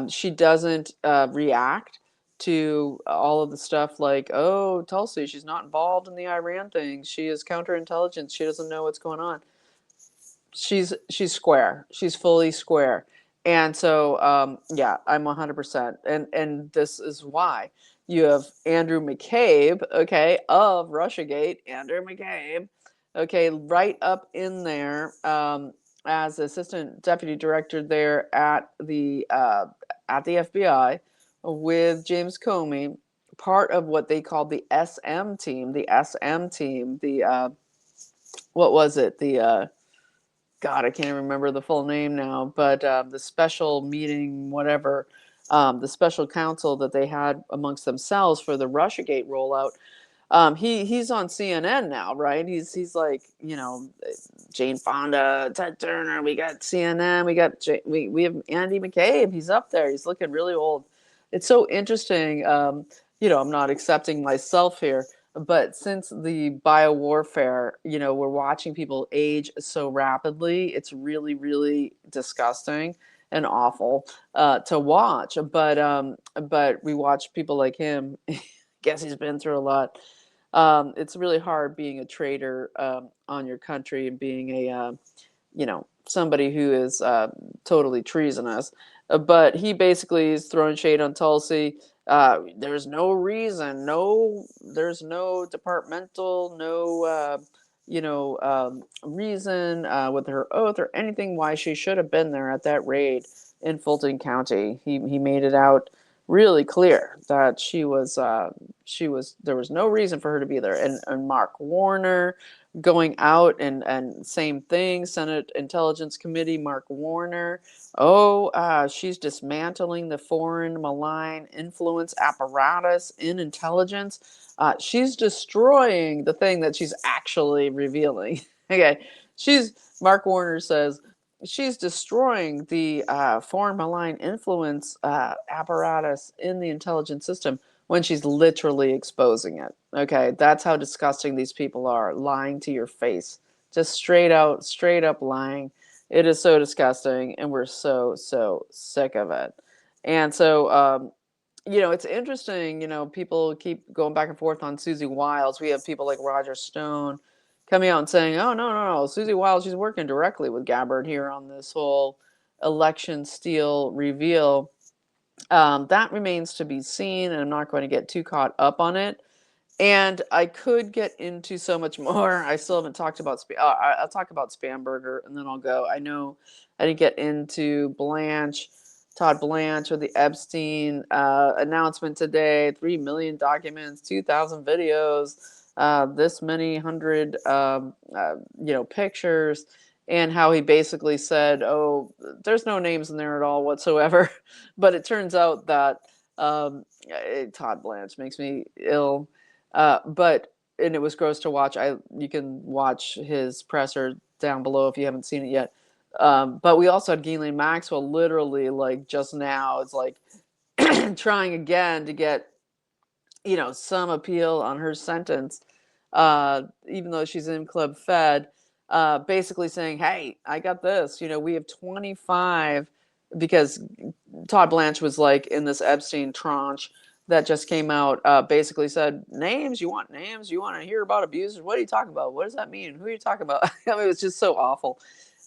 She doesn't react to all of the stuff like, oh, Tulsi, she's not involved in the Iran thing. She is counterintelligence. She doesn't know what's going on. She's square. She's fully square. And so, yeah, I'm 100%. And this is why you have Andrew McCabe, okay, of Russiagate, Andrew McCabe, okay, right up in there as assistant deputy director there at the FBI with James Comey, part of what they called the SM team, the what was it? The God, I can't remember the full name now, but the special meeting, whatever, the special counsel that they had amongst themselves for the Russiagate rollout. He's on CNN now, right? He's like, Jane Fonda, Ted Turner. We got CNN. We have Andy McCabe. He's up there. He's looking really old. It's so interesting. I'm not accepting myself here, but since the biowarfare, we're watching people age so rapidly. It's really, really disgusting and awful to watch. But we watch people like him. Guess he's been through a lot. It's really hard being a traitor on your country and being somebody who is totally treasonous. But he basically is throwing shade on Tulsi. There's no reason, there's no departmental, reason with her oath or anything why she should have been there at that raid in Fulton County. He made it out really clear that there was no reason for her to be there. And Mark Warner going out and same thing, Senate Intelligence Committee, Mark Warner. She's dismantling the foreign malign influence apparatus in intelligence. She's destroying the thing that she's actually revealing. Okay, Mark Warner says she's destroying the foreign malign influence apparatus in the intelligence system when she's literally exposing it. Okay, that's how disgusting these people are, lying to your face, just straight up lying. It is so disgusting, and we're so sick of it. And so, it's interesting. People keep going back and forth on Susie Wiles. We have people like Roger Stone coming out and saying, "Oh no, Susie Wiles, she's working directly with Gabbard here on this whole election steal reveal." That remains to be seen, and I'm not going to get too caught up on it. And I could get into so much more. I still haven't talked about I'll talk about Spamberger, and then I'll go. I know I didn't get into Todd Blanche, or the Epstein announcement today. 3 million documents, 2,000 videos, this many hundred, pictures. and how he basically said, "Oh, there's no names in there at all whatsoever." But it turns out that Todd Blanche makes me ill. But and it was gross to watch. You can watch his presser down below if you haven't seen it yet. But we also had Ghislaine Maxwell literally like just now. It's like trying again to get some appeal on her sentence, even though she's in Club Fed, basically saying, "Hey, I got this. We have 25," because Todd Blanche was like in this Epstein tranche that just came out, basically said, "Names? You want names? You want to hear about abusers? What are you talking about? What does that mean? Who are you talking about?" I mean, it was just so awful.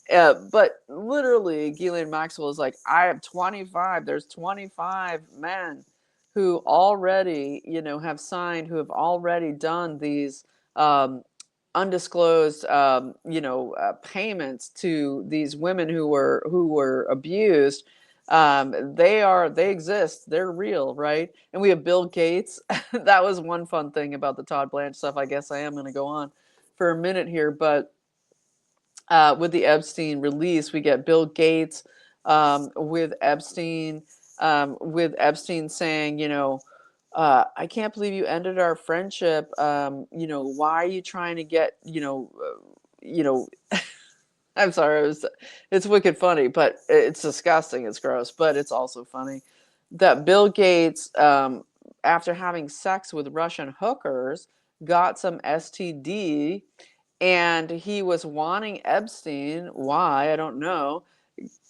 But literally, Ghislaine Maxwell is like, "I have 25. There's 25 men who already, have signed, who have already done these um, undisclosed, payments to these women who were abused. They exist. They're real, right?" And we have Bill Gates. That was one fun thing about the Todd Blanche stuff. I guess I am going to go on for a minute here, but with the Epstein release, we get Bill Gates with Epstein saying, "I can't believe you ended our friendship. Why are you trying to get, you know, I'm sorry, it's wicked funny, but it's disgusting, it's gross, but it's also funny that Bill Gates, after having sex with Russian hookers, got some STD, and he was wanting Epstein. Why? I don't know.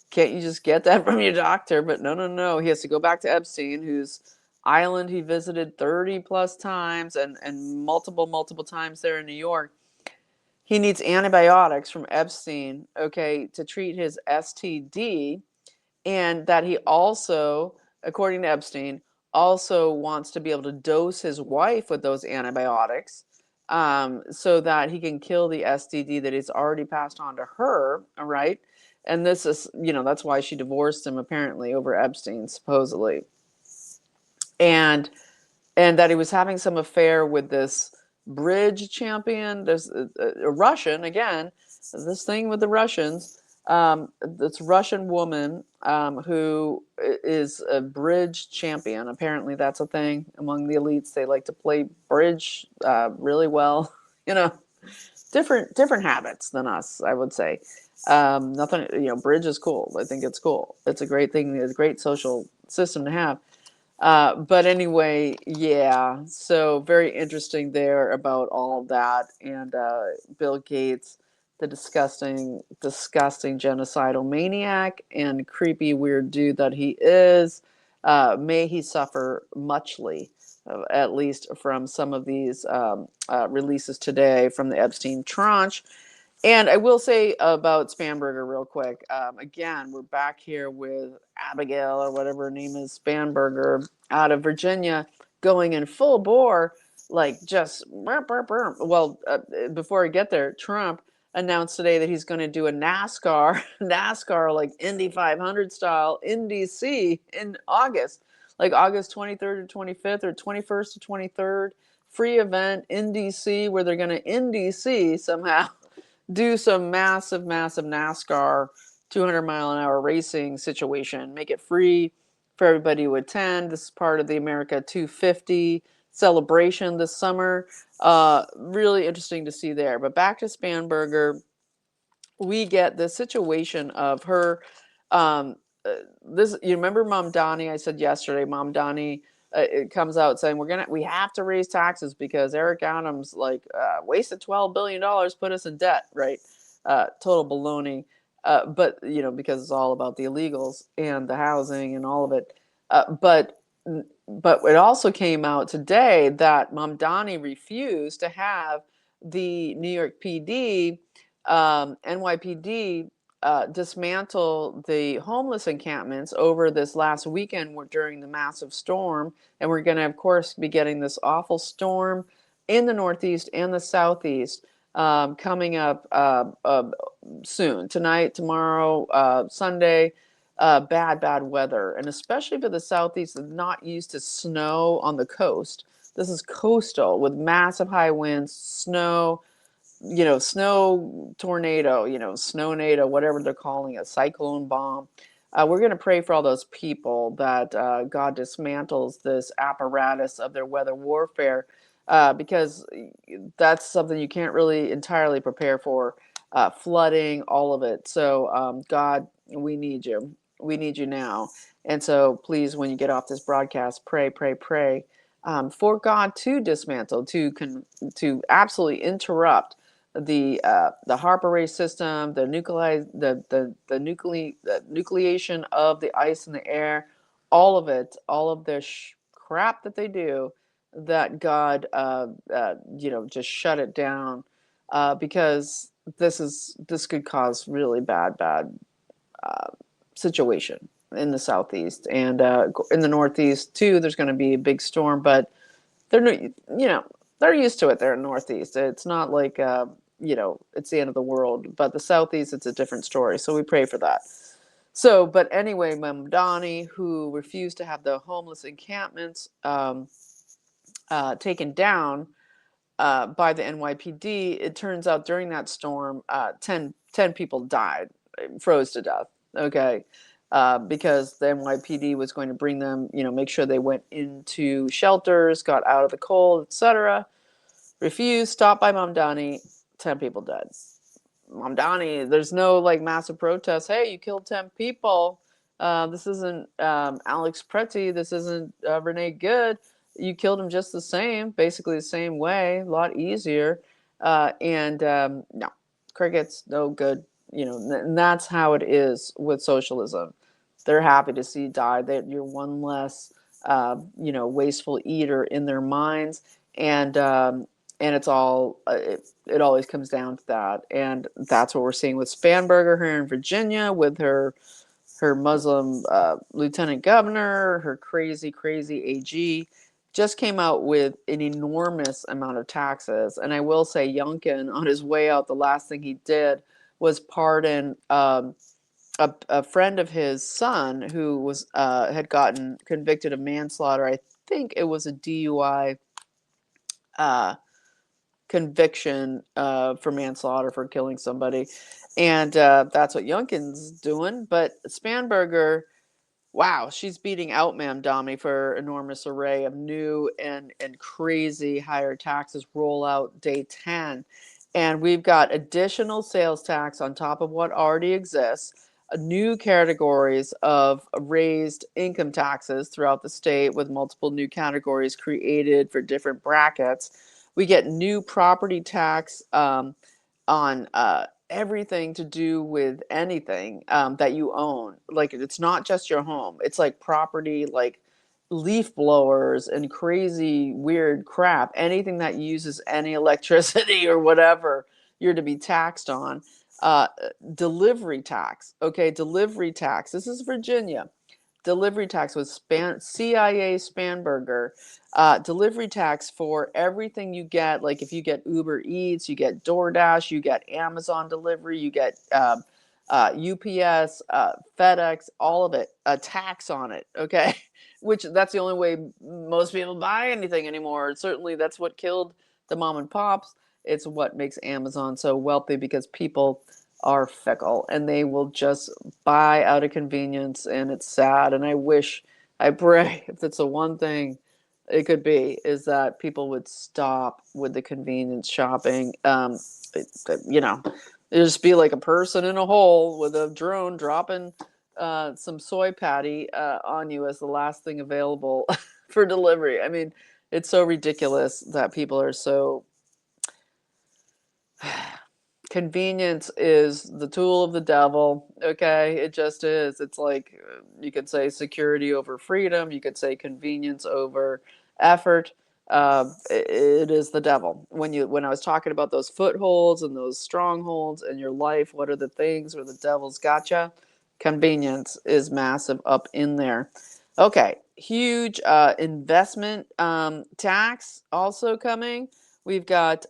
Can't you just get that from your doctor? But no, no, no. He has to go back to Epstein, whose island he visited 30 plus times and multiple times there in New York. He needs antibiotics from Epstein, okay, to treat his STD, and that he also, according to Epstein, also wants to be able to dose his wife with those antibiotics, so that he can kill the STD that he's already passed on to her. All right. And this is, that's why she divorced him apparently over Epstein, supposedly. And that he was having some affair with this bridge champion. There's a Russian, again, this thing with the Russians. This Russian woman who is a bridge champion. Apparently, that's a thing among the elites. They like to play bridge really well. You know, different habits than us, I would say. Nothing. Bridge is cool. I think it's cool. It's a great thing. It's a great social system to have. But anyway, yeah, so very interesting there about all of that. And Bill Gates, the disgusting genocidal maniac and creepy, weird dude that he is, may he suffer muchly, at least from some of these releases today from the Epstein tranche. And I will say about Spanberger real quick. Again, we're back here with Abigail, or whatever her name is, Spanberger, out of Virginia, going in full bore, like just burr, burr, burr. Well, before I get there, Trump announced today that he's going to do a NASCAR like Indy 500 style in DC in August, like August 23rd to 25th or 21st to 23rd, free event in DC where they're going to in DC somehow do some massive NASCAR 200-mile-an-hour racing situation, make it free for everybody to attend. This is part of the America 250 celebration this summer. Really interesting to see there. But back to Spanberger, we get the situation of her. Um, this, you remember Mom Donnie? I said yesterday, Mom Donnie. It comes out saying we have to raise taxes because Eric Adams wasted $12 billion, put us in debt, right? Total baloney. But because it's all about the illegals and the housing and all of it. But it also came out today that Mom Donnie refused to have the New York PD, NYPD, dismantle the homeless encampments over this last weekend during the massive storm. And we're going to, of course, be getting this awful storm in the Northeast and the Southeast coming up soon. Tonight, tomorrow, Sunday. Bad weather. And especially for the Southeast, not used to snow on the coast. This is coastal with massive high winds, snow, snow tornado, snownado, whatever they're calling it, cyclone bomb. We're going to pray for all those people that God dismantles this apparatus of their weather warfare, because that's something you can't really entirely prepare for. Flooding, all of it. So, God, we need you. We need you now. And so, please, when you get off this broadcast, pray, pray, pray, for God to dismantle, to absolutely interrupt the HARP array system, the nucleation of the ice in the air, all of it, all of the crap that they do, that God, just shut it down, because this could cause really bad uh, situation in the southeast, and in the northeast too. There's going to be a big storm, but they're they're used to it there in northeast. It's not like it's the end of the world, but the southeast, it's a different story. So we pray for that. So, but anyway, Mamdani, who refused to have the homeless encampments taken down by the NYPD, it turns out during that storm, 10 people died, froze to death. Okay. Because the NYPD was going to bring them, make sure they went into shelters, got out of the cold, etc. Refused, stopped by Mamdani, 10 people dead. Mamdani, there's no like massive protest. Hey, you killed 10 people. This isn't Alex Pretty. This isn't Renee Good. You killed him just the same, basically the same way, a lot easier. And no, crickets, no good. And that's how it is with socialism. They're happy to see you die. That you're one less, wasteful eater in their minds, and it's all it always comes down to that, and that's what we're seeing with Spanberger here in Virginia, with her Muslim lieutenant governor, her crazy AG, just came out with an enormous amount of taxes. And I will say, Youngkin, on his way out, the last thing he did was pardon a friend of his son who was had gotten convicted of manslaughter. I think it was a DUI conviction for manslaughter, for killing somebody, and that's what Youngkin's doing. But Spanberger, wow, she's beating out Mamdani for enormous array of new and crazy higher taxes roll out day 10. And we've got additional sales tax on top of what already exists, new categories of raised income taxes throughout the state, with multiple new categories created for different brackets. We get new property tax on everything to do with anything that you own. Like, it's not just your home, it's like property, like leaf blowers and crazy weird crap, anything that uses any electricity or whatever, you're to be taxed on. uh, Delivery tax, okay, delivery tax, this is Virginia. Delivery tax with CIA Spanberger. Delivery tax for everything you get. Like if you get Uber Eats, you get DoorDash, you get Amazon delivery, you get UPS, FedEx, all of it, a tax on it. Okay, which that's the only way most people buy anything anymore. Certainly, that's what killed the mom and pops. It's what makes Amazon so wealthy, because people are fickle and they will just buy out of convenience, and it's sad. And I pray, if it's the one thing it could be, is that people would stop with the convenience shopping. It'd just be like a person in a hole with a drone dropping some soy patty on you as the last thing available for delivery. I mean, it's so ridiculous that people are so convenience is the tool of the devil. Okay, it just is. It's like, you could say security over freedom, you could say convenience over effort. It is the devil. When I was talking about those footholds and those strongholds in your life, what are the things where the devil's gotcha? Convenience is massive up in there. Okay, huge investment tax also coming. We've got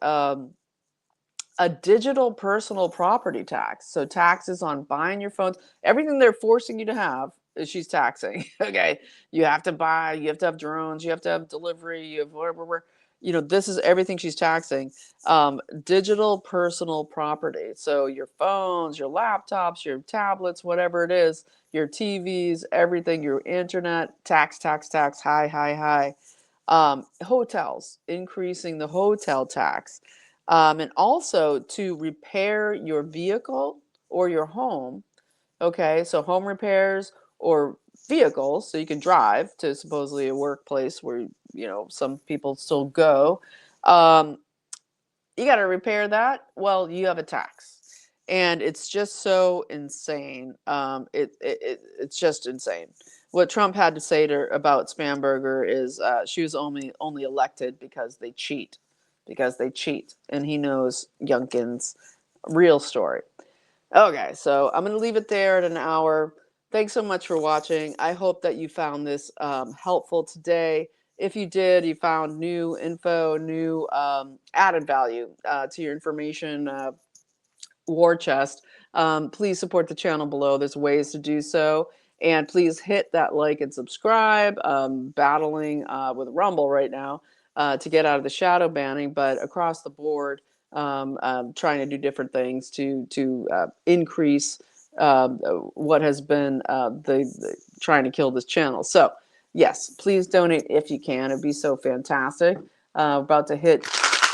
a digital personal property tax. So taxes on buying your phones, everything they're forcing you to have, she's taxing. Okay, you have to buy, you have to have drones, you have to have delivery, you have whatever. You know, this is everything she's taxing. Digital personal property. So your phones, your laptops, your tablets, whatever it is, your TVs, everything, your internet, tax, tax, tax, high, high, high. Hotels, increasing the hotel tax. And also to repair your vehicle or your home. Okay, so home repairs or vehicles, so you can drive to supposedly a workplace where, you know, some people still go. Um, you got to repair that. Well, you have a tax. And it's just so insane. It's just insane. What Trump had to say to her about Spamberger is she was only elected because they cheat, and he knows Youngkin's real story. Okay, so I'm going to leave it there at an hour. Thanks so much for watching. I hope that you found this helpful today. If you did, you found new info, new added value to your information war chest. Please support the channel below. There's ways to do so. And please hit that like and subscribe. Battling with Rumble right now to get out of the shadow banning, but across the board, trying to do different things to increase what has been the trying to kill this channel. So yes, please donate if you can. It'd be so fantastic. About to hit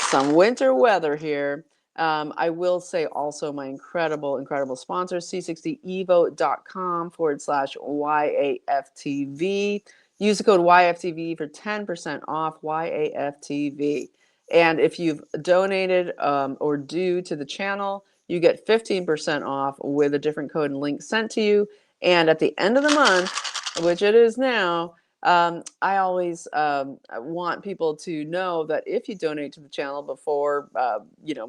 some winter weather here. I will say also my incredible sponsor, c60evo.com/YAFTV. Use the code YAFTV for 10% off YAFTV. And if you've donated or due to the channel, you get 15% off with a different code and link sent to you. And at the end of the month, which it is now, I always want people to know that if you donate to the channel before,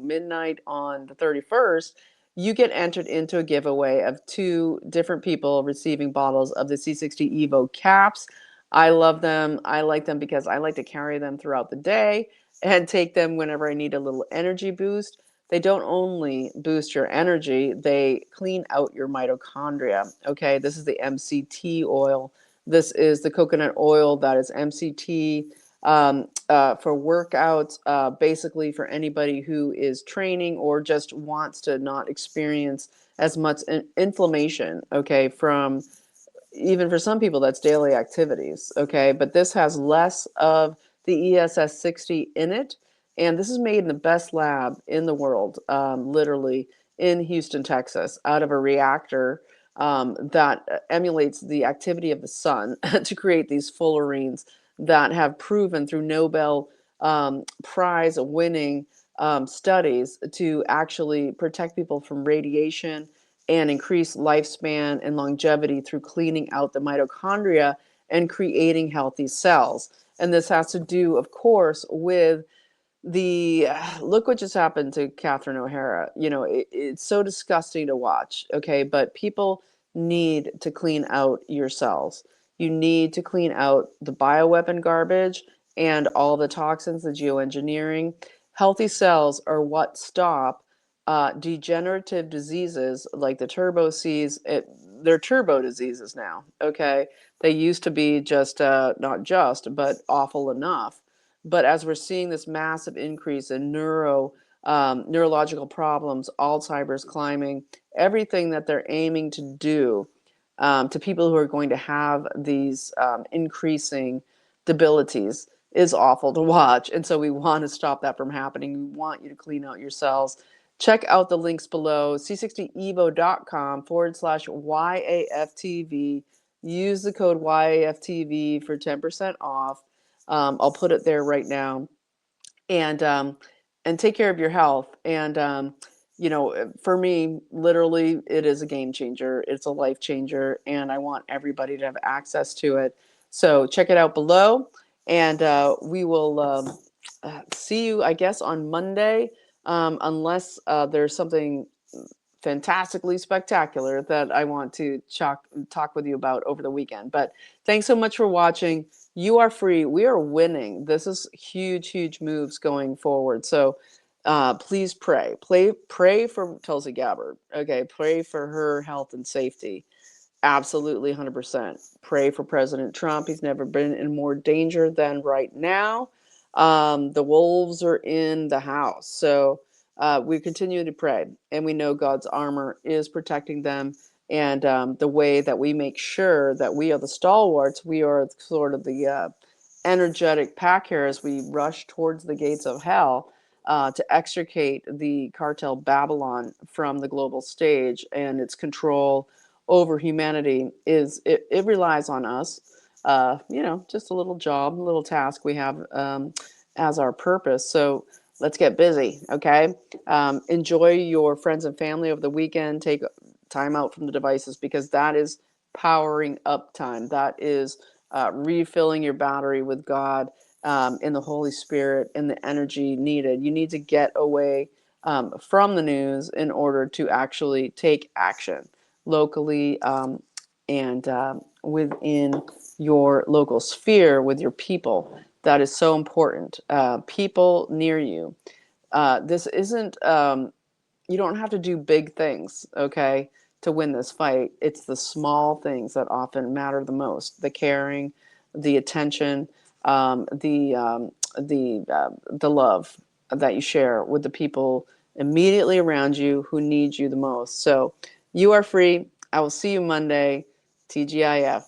midnight on the 31st, you get entered into a giveaway of 2 different people receiving bottles of the C60 Evo caps. I love them. I like them because I like to carry them throughout the day and take them whenever I need a little energy boost. They don't only boost your energy, they clean out your mitochondria. Okay, this is the MCT oil. This is the coconut oil that is MCT for workouts, basically for anybody who is training or just wants to not experience as much inflammation, okay, from even for some people that's daily activities, okay, but this has less of the ESS 60 in it, and this is made in the best lab in the world, literally in Houston, Texas, out of a reactor that emulates the activity of the sun to create these fullerenes that have proven through Nobel Prize winning studies to actually protect people from radiation and increase lifespan and longevity through cleaning out the mitochondria and creating healthy cells. And this has to do, of course, with the look what just happened to Catherine O'Hara. You know, it's so disgusting to watch, okay? But people need to clean out your cells. You need to clean out the bioweapon garbage and all the toxins, the geoengineering. Healthy cells are what stop degenerative diseases like the turbo Cs. They're turbo diseases now, okay? They used to be just, not just, but awful enough. But as we're seeing this massive increase in neurological problems, Alzheimer's climbing, everything that they're aiming to do to people who are going to have these increasing debilities is awful to watch. And so we want to stop that from happening. We want you to clean out your cells. Check out the links below, c60evo.com/YAFTV. Use the code YAFTV for 10% off. I'll put it there right now, and take care of your health. And for me, literally, it is a game changer. It's a life changer, and I want everybody to have access to it. So check it out below, and we will see you, I guess, on Monday, unless there's something fantastically spectacular that I want to talk with you about over the weekend. But thanks so much for watching. You are free. We are winning. This is huge moves going forward. So please pray. Pray for Tulsi Gabbard. Okay, pray for her health and safety. Absolutely, 100%. Pray for President Trump. He's never been in more danger than right now. The wolves are in the house. So we continue to pray, and we know God's armor is protecting them. And the way that we make sure that we are the stalwarts, we are sort of the energetic pack here as we rush towards the gates of hell to extricate the cartel Babylon from the global stage and its control over humanity it relies on us. Just a little job, a little task we have as our purpose. So let's get busy, okay? Enjoy your friends and family over the weekend. Take time out from the devices because that is powering up time. That is refilling your battery with God in the Holy Spirit and the energy needed. You need to get away from the news in order to actually take action locally and within your local sphere with your people. That is so important. People near you. This isn't, you don't have to do big things, okay, to win this fight. It's the small things that often matter the most: the caring, the attention, the love that you share with the people immediately around you who need you the most. So you are free. I will see you Monday. TGIF.